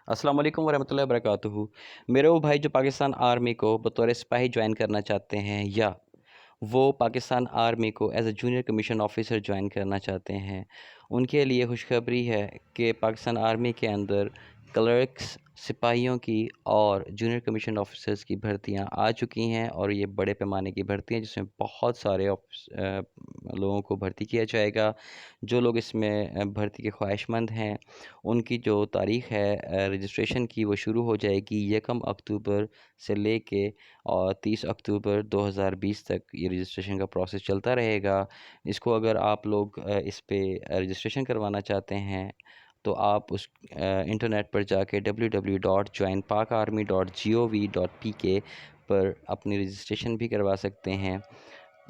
अस्सलाम वालेकुम वरहमतुल्लाहि वबरकातुहू। मेरे वो भाई जो पाकिस्तान आर्मी को बतौर सिपाही ज्वाइन करना चाहते हैं या वो पाकिस्तान आर्मी को as a junior commission officer join करना चाहते हैं, उनके लिए खुशखबरी है कि पाकिस्तान आर्मी के अंदर क्लर्क्स, सिपाहियों की और जूनियर कमीशन ऑफिसर्स की भर्तियां आ चुकी हैं और ये बड़े पैमाने की भर्ती हैं जिसमें बहुत सारे लोगों को भर्ती किया जाएगा। जो लोग इसमें भर्ती के ख्वाहिशमंद हैं, उनकी जो तारीख़ है रजिस्ट्रेशन की, वो शुरू हो जाएगी 1 अक्टूबर से लेके और 30 अक्टूबर 2020 तक ये रजिस्ट्रेशन का प्रोसेस चलता रहेगा। इसको अगर आप लोग इस पे रजिस्ट्रेशन करवाना चाहते हैं तो आप उस इंटरनेट पर जाके www.joinpakarmy.gov.pk पर अपनी रजिस्ट्रेशन भी करवा सकते हैं।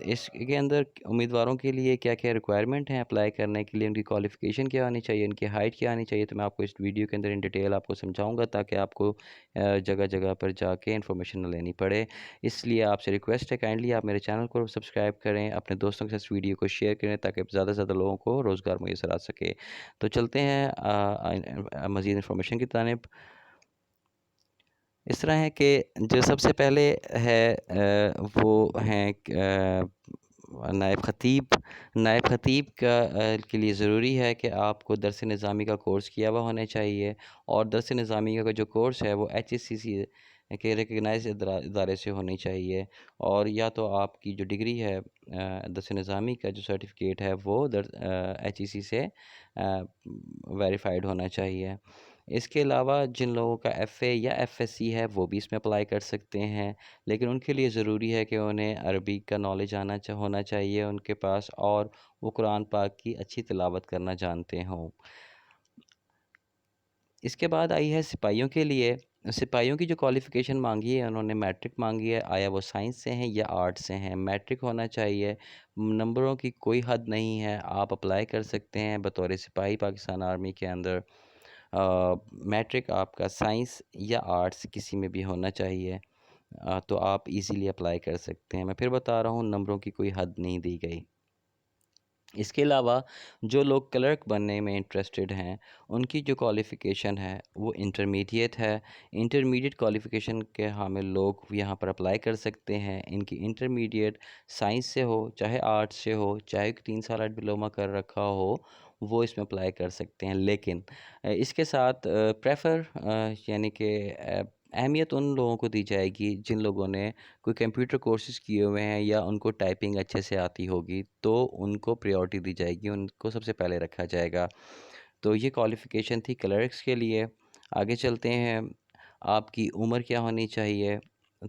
इसके अंदर उम्मीदवारों के लिए क्या-क्या रिक्वायरमेंट हैं अप्लाई करने के लिए, उनकी क्वालिफ़िकेशन क्या आनी चाहिए, उनकी हाइट क्या आनी चाहिए, तो मैं आपको इस वीडियो के अंदर इन डिटेल आपको समझाऊँगा ताकि आपको जगह-जगह पर जाके इन्फॉर्मेशन ना लेनी पड़े। इसलिए आपसे रिक्वेस्ट है काइंडली आप मेरे चैनल को सब्सक्राइब करें, अपने दोस्तों के साथ इस वीडियो को शेयर करें ताकि ज़्यादा से ज़्यादा लोगों को रोज़गार मुयस्सर आ सके। तो चलते हैं मज़ीद इन्फॉर्मेशन की जानिब। इस तरह है कि जो सबसे पहले है वो हैं नायब ख़तीब। नायब ख़तीब के लिए ज़रूरी है कि आपको दरस निज़ामी का कोर्स किया हुआ होना चाहिए और दरस निज़ामी का जो कोर्स है वो HSCC के रिकगनाइज इदारे से होनी चाहिए और या तो आपकी जो डिग्री है दरस निज़ामी का जो सर्टिफिकेट है वो HEC से वेरीफाइड होना चाहिए। इसके अलावा जिन लोगों का FA या FSC है वो भी इसमें अप्लाई कर सकते हैं, लेकिन उनके लिए ज़रूरी है कि उन्हें अरबी का नॉलेज होना चाहिए उनके पास और वो कुरान पाक की अच्छी तिलावत करना जानते हों। इसके बाद आई है सिपाहियों के लिए। सिपाहियों की जो क्वालिफ़िकेशन मांगी है उन्होंने मैट्रिक मांगी है, आया वो साइंस से हैं या आर्ट्स से हैं, मैट्रिक होना चाहिए। नंबरों की कोई हद नहीं है, आप अप्लाई कर सकते हैं बतौर सिपाही पाकिस्तान आर्मी के अंदर। मैट्रिक आपका साइंस या आर्ट्स किसी में भी होना चाहिए, तो आप इजीली अप्लाई कर सकते हैं। मैं फिर बता रहा हूँ, नंबरों की कोई हद नहीं दी गई। इसके अलावा जो लोग क्लर्क बनने में इंटरेस्टेड हैं, उनकी जो क्वालिफ़िकेशन है वो इंटरमीडिएट है। इंटरमीडिएट क्वालिफ़िकेशन के हामिल लोग यहाँ पर अप्लाई कर सकते हैं। इनकी इंटरमीडिएट साइंस से हो, चाहे आर्ट्स से हो, चाहे 3 साल डिप्लोमा कर रखा हो, वो इसमें अप्लाई कर सकते हैं। लेकिन इसके साथ यानी कि अहमियत उन लोगों को दी जाएगी जिन लोगों ने कोई कंप्यूटर कोर्सेज़ किए हुए हैं या उनको टाइपिंग अच्छे से आती होगी, तो उनको प्रायोरिटी दी जाएगी, उनको सबसे पहले रखा जाएगा। तो ये क्वालिफ़िकेशन थी क्लर्क्स के लिए। आगे चलते हैं, आपकी उम्र क्या होनी चाहिए?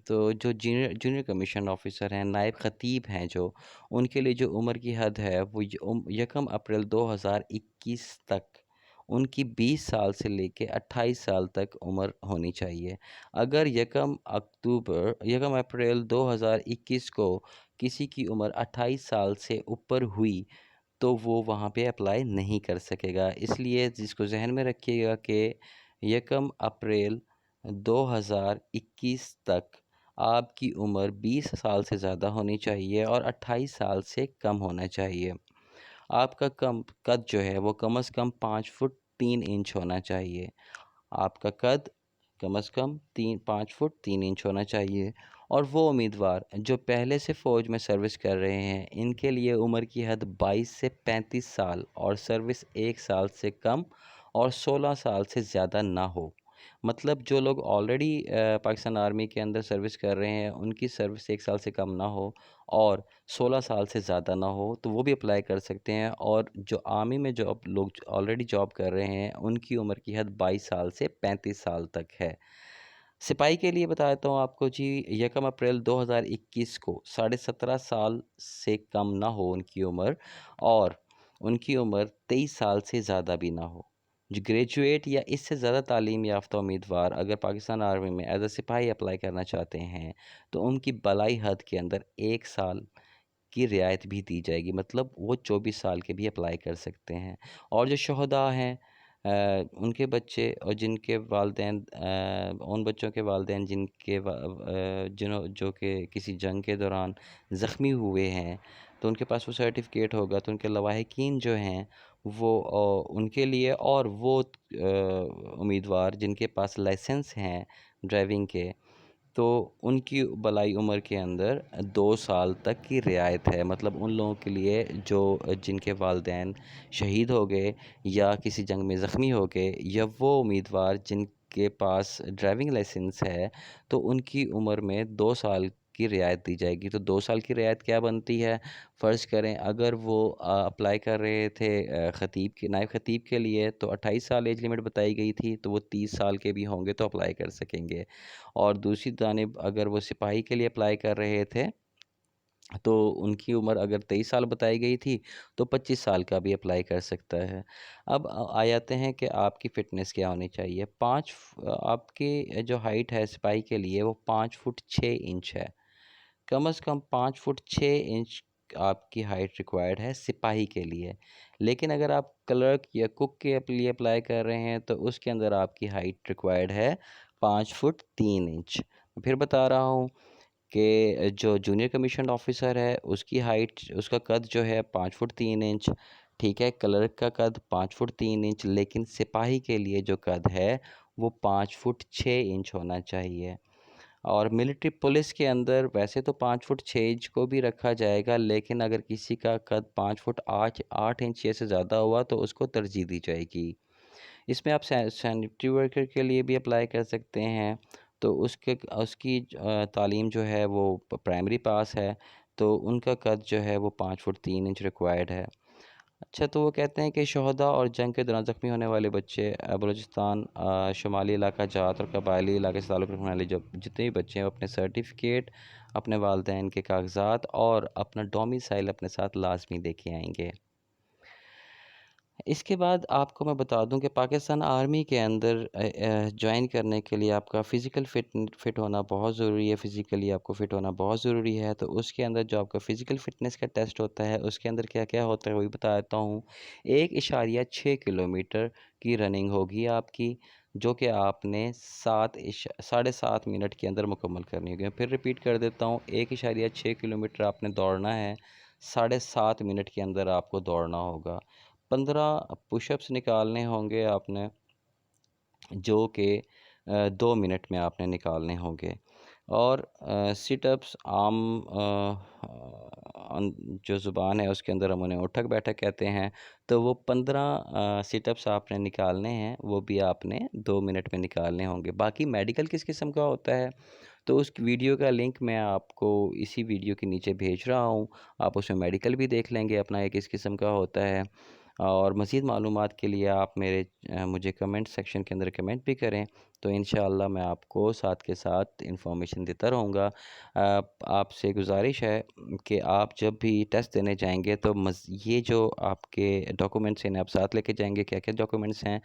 तो जो जूनियर कमीशन ऑफ़िसर हैं, नायब ख़तीब हैं जो, उनके लिए जो उम्र की हद है वो 1 अप्रैल 2021 तक उनकी 20 साल से लेके 28 साल तक उम्र होनी चाहिए। अगर 1 अप्रैल 2021 को किसी की उम्र 28 साल से ऊपर हुई तो वो वहाँ पे अप्लाई नहीं कर सकेगा। इसलिए जिसको ज़हन में रखिएगा कि 1 अप्रैल 2021 तक आपकी उम्र 20 साल से ज़्यादा होनी चाहिए और 28 साल से कम होना चाहिए। आपका कद जो है वो कम से कम 5 फुट 3 इंच होना चाहिए। आपका कद कम से कम 5 फुट 3 इंच होना चाहिए और वो उम्मीदवार जो पहले से फ़ौज में सर्विस कर रहे हैं, इनके लिए उम्र की हद 22 से 35 साल और सर्विस 1 साल से कम और 16 साल से ज़्यादा ना हो। मतलब जो लोग ऑलरेडी पाकिस्तान आर्मी के अंदर सर्विस कर रहे हैं, उनकी सर्विस 1 साल से कम ना हो और 16 साल से ज़्यादा ना हो, तो वो भी अप्लाई कर सकते हैं। और जो आर्मी में लोग ऑलरेडी जॉब कर रहे हैं, उनकी उम्र की हद 22 साल से 35 साल तक है। सिपाही के लिए बता देता हूँ आपको जी, 1 अप्रैल 2021 को 17.5 साल से कम ना हो उनकी उम्र और उनकी उम्र 23 साल से ज़्यादा भी ना हो। जो ग्रेजुएट या इससे ज़्यादा तालीम याफ्ता उम्मीदवार अगर पाकिस्तान आर्मी में एज अ सिपाही अप्लाई करना चाहते हैं, तो उनकी बलाई हद के अंदर 1 साल की रियायत भी दी जाएगी, मतलब वो 24 साल के भी अप्लाई कर सकते हैं। और जो शहदा हैं, उनके बच्चे और जिनके वालदेन उन बच्चों के वालदेन जो कि किसी जंग के दौरान ज़ख्मी हुए हैं, तो उनके पास वो सर्टिफ़िकेट होगा, तो उनके लवाहिकीन जो हैं वो उनके लिए, और वो उम्मीदवार जिनके पास लाइसेंस हैं ड्राइविंग के, तो उनकी भलाई उम्र के अंदर 2 साल तक की रियायत है। मतलब उन लोगों के लिए जो जिनके वालिदैन शहीद हो गए या किसी जंग में ज़ख्मी हो गए, या वो उम्मीदवार जिनके पास ड्राइविंग लाइसेंस है, तो उनकी उम्र में 2 साल की रियायत दी जाएगी। तो 2 साल की रियायत क्या बनती है? फ़र्ज़ करें अगर वो अप्लाई कर रहे थे ख़तीब के, नायब ख़तीब के लिए, तो 28 साल एज लिमिट बताई गई थी, तो वो 30 साल के भी होंगे तो अप्लाई कर सकेंगे। और दूसरी जानिब अगर वो सिपाही के लिए अप्लाई कर रहे थे, तो उनकी उम्र अगर 23 साल बताई गई थी, तो 25 साल का भी अप्लाई कर सकता है। अब आ जाते हैं कि आपकी फ़िटनेस क्या होनी चाहिए। आपकी जो हाइट है सिपाही के लिए, वो 5 फुट 6 इंच है। कम से कम 5 फुट 6 इंच आपकी हाइट रिक्वायर्ड है सिपाही के लिए। लेकिन अगर आप क्लर्क या कुक के लिए अप्लाई कर रहे हैं, तो उसके अंदर आपकी हाइट रिक्वायर्ड है 5 फुट 3 इंच। फिर बता रहा हूँ कि जो जूनियर कमीशन ऑफिसर है, उसकी हाइट, उसका कद जो है 5 फुट 3 इंच, ठीक है। क्लर्क का कद 5 फुट 3 इंच, लेकिन सिपाही के लिए जो कद है वो 5 फुट 6 इंच होना चाहिए। और मिलिट्री पुलिस के अंदर वैसे तो 5 फुट 6 इंच को भी रखा जाएगा, लेकिन अगर किसी का कद 5 फुट 8 इंच या से ज़्यादा हुआ तो उसको तरजीह दी जाएगी। इसमें आप सैनिटरी वर्कर के लिए भी अप्लाई कर सकते हैं। तो उसकी तालीम जो है वो प्राइमरी पास है, तो उनका कद जो है वो 5 फुट 3 इंच रिक्वायर्ड है। अच्छा, तो वो कहते हैं कि शहदा और जंग के दौरान ज़ख्मी होने वाले बच्चे, बलूचिस्तान शुमाली इलाका जात और कबायली इलाके से ताल्लुक़ रखने वाले जो जितने भी बच्चे हैं, वो अपने सर्टिफिकेट, अपने वालदैन के कागजात और अपना डोमिसाइल अपने साथ लाजमी लेके आएंगे। इसके बाद आपको मैं बता दूं कि पाकिस्तान आर्मी के अंदर ज्वाइन करने के लिए आपका फ़िज़िकल फ़िट होना बहुत ज़रूरी है। फ़िज़िकली आपको फ़िट होना बहुत ज़रूरी है। तो उसके अंदर जो आपका फ़िज़िकल फ़िटनेस का टेस्ट होता है, उसके अंदर क्या-क्या होता है वही बता देता हूँ। 1.6 किलोमीटर की रनिंग होगी आपकी, जो कि आपने 7 मिनट के अंदर मुकम्मल करनी होगी। मैं फिर रिपीट कर देता हूँ, 1.6 किलोमीटर आपने दौड़ना है, 7.5 मिनट के अंदर आपको दौड़ना होगा। 15 पुशअप्स निकालने होंगे आपने, जो कि 2 मिनट में आपने निकालने होंगे। और सिटअप्स आम जो ज़ुबान है उसके अंदर हम उन्हें उठक बैठक कहते हैं। तो वो 15 सिटअप्स आपने निकालने हैं, वो भी आपने 2 मिनट में निकालने होंगे। बाकी मेडिकल किस किस्म का होता है, तो उस वीडियो का लिंक मैं आपको इसी वीडियो के नीचे भेज रहा हूँ। आप उसमें मेडिकल भी देख लेंगे अपना, ये किस किस्म का होता है। और मज़ीद मालूमात के लिए आप मुझे कमेंट सेक्शन के अंदर कमेंट भी करें, तो इंशाअल्लाह मैं आपको साथ के साथ इन्फॉर्मेशन देता रहूँगा। आपसे गुजारिश है कि आप जब भी टेस्ट देने जाएंगे, तो ये जो आपके डॉक्यूमेंट्स हैं, आप साथ लेके जाएंगे। क्या क्या डॉक्यूमेंट्स हैं?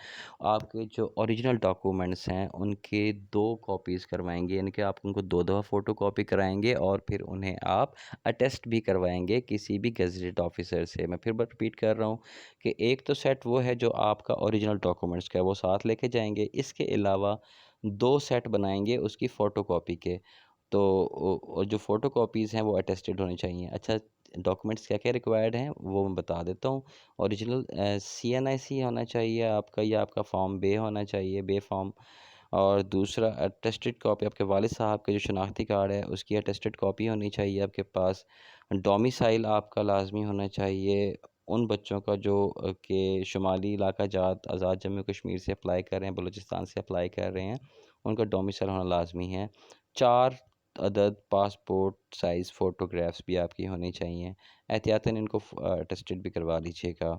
आपके जो ओरिजिनल डॉक्यूमेंट्स हैं उनके 2 कॉपीज़ करवाएंगे, यानी कि आप उनको 2 दफ़ा फ़ोटो कॉपी कराएंगे, और फिर उन्हें आप अटेस्ट भी करवाएंगे किसी भी गज़टेड ऑफिसर से। मैं फिर रिपीट कर रहा हूँ कि एक तो सेट वो है जो आपका ओरिजिनल डॉक्यूमेंट्स का है, वो साथ लेके जाएंगे। इसके अलावा 2 सेट बनाएंगे उसकी फ़ोटोकॉपी के। तो और जो फ़ोटोकॉपीज़ हैं वो अटेस्टेड होनी चाहिए। अच्छा, डॉक्यूमेंट्स क्या क्या रिक्वायर्ड हैं वो मैं बता देता हूँ। ओरिजिनल CNIC होना चाहिए आपका, या आपका फॉर्म बे होना चाहिए, बे फॉर्म। और दूसरा अटेस्टेड कॉपी आपके वालिद साहब के जो शनाख्ती कार्ड है उसकी अटेस्टेड कॉपी होनी चाहिए आपके पास। डोमिसाइल आपका लाजमी होना चाहिए उन बच्चों का जो कि शुमाली इलाका जात आज़ाद जम्मू कश्मीर से अप्लाई कर रहे हैं, बलूचिस्तान से अप्लाई कर रहे हैं, उनका डोमिसाइल होना लाजमी है। 4 अदद पासपोर्ट साइज़ फ़ोटोग्राफ्स भी आपकी होनी चाहिए। एहतियातन इनको अटेस्टेड भी करवा लीजिएगा।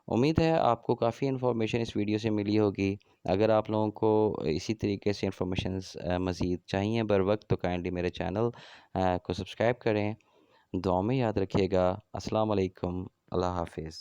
उम्मीद है आपको काफ़ी इन्फॉर्मेशन इस वीडियो से मिली होगी। अगर आप लोगों को इसी तरीके से इन्फॉर्मेशंस मज़ीद चाहिए बर वक्त, तो काइंडली मेरे चैनल को सब्सक्राइब करें। दुआ में याद रखिएगा। अस्सलाम वालेकुम। अल्लाह हाफ़िज़।